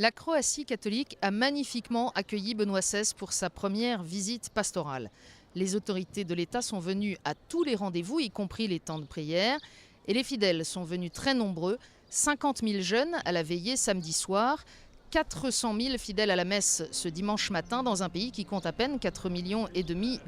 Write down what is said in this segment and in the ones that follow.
La Croatie catholique a magnifiquement accueilli Benoît XVI pour sa première visite pastorale. Les autorités de l'État sont venues à tous les rendez-vous, y compris les temps de prière. Et les fidèles sont venus très nombreux, 50 000 jeunes à la veillée samedi soir, 400 000 fidèles à la messe ce dimanche matin dans un pays qui compte à peine 4,5 millions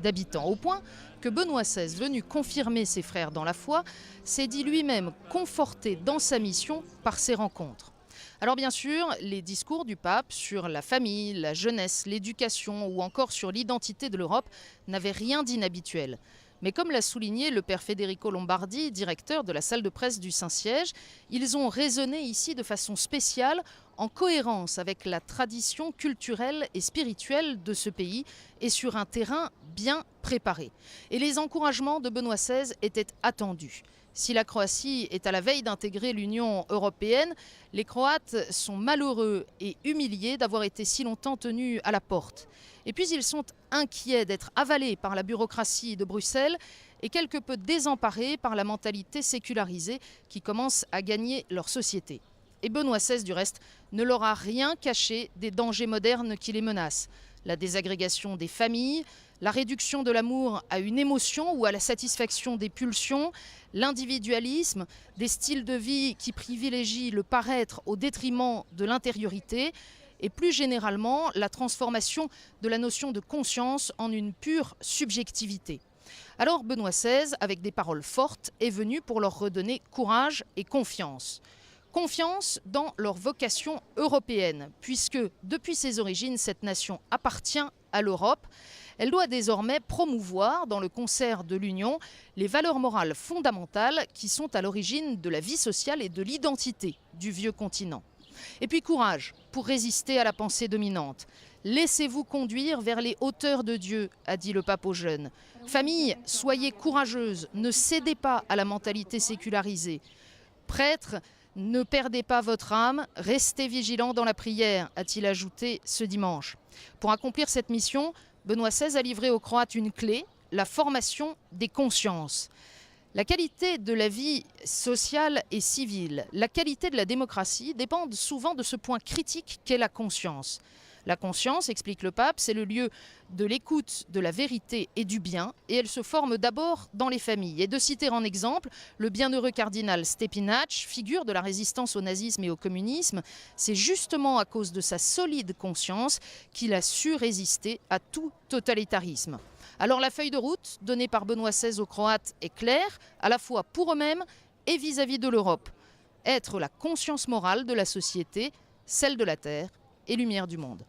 d'habitants. Au point que Benoît XVI, venu confirmer ses frères dans la foi, s'est dit lui-même conforté dans sa mission par ces rencontres. Alors bien sûr, les discours du pape sur la famille, la jeunesse, l'éducation ou encore sur l'identité de l'Europe n'avaient rien d'inhabituel. Mais comme l'a souligné le père Federico Lombardi, directeur de la salle de presse du Saint-Siège, ils ont résonné ici de façon spéciale, en cohérence avec la tradition culturelle et spirituelle de ce pays et sur un terrain bien préparé. Et les encouragements de Benoît XVI étaient attendus. Si la Croatie est à la veille d'intégrer l'Union européenne, les Croates sont malheureux et humiliés d'avoir été si longtemps tenus à la porte. Et puis ils sont inquiets d'être avalés par la bureaucratie de Bruxelles et quelque peu désemparés par la mentalité sécularisée qui commence à gagner leur société. Et Benoît XVI, du reste, ne leur a rien caché des dangers modernes qui les menacent. La désagrégation des familles, la réduction de l'amour à une émotion ou à la satisfaction des pulsions, l'individualisme, des styles de vie qui privilégient le paraître au détriment de l'intériorité et plus généralement la transformation de la notion de conscience en une pure subjectivité. Alors Benoît XVI, avec des paroles fortes, est venu pour leur redonner courage et confiance. Confiance dans leur vocation européenne, puisque depuis ses origines, cette nation appartient à l'Europe. Elle doit désormais promouvoir, dans le concert de l'Union, les valeurs morales fondamentales qui sont à l'origine de la vie sociale et de l'identité du vieux continent. Et puis courage pour résister à la pensée dominante. Laissez-vous conduire vers les hauteurs de Dieu, a dit le pape aux jeunes. Famille, soyez courageuses, ne cédez pas à la mentalité sécularisée. Prêtres, ne perdez pas votre âme, restez vigilants dans la prière, a-t-il ajouté ce dimanche. Pour accomplir cette mission, Benoît XVI a livré aux Croates une clé, la formation des consciences. La qualité de la vie sociale et civile, la qualité de la démocratie dépendent souvent de ce point critique qu'est la conscience. La conscience, explique le pape, c'est le lieu de l'écoute de la vérité et du bien, et elle se forme d'abord dans les familles. Et de citer en exemple le bienheureux cardinal Stepinac, figure de la résistance au nazisme et au communisme, c'est justement à cause de sa solide conscience qu'il a su résister à tout totalitarisme. Alors la feuille de route donnée par Benoît XVI aux Croates est claire, à la fois pour eux-mêmes et vis-à-vis de l'Europe. Être la conscience morale de la société, celle de la terre et lumière du monde.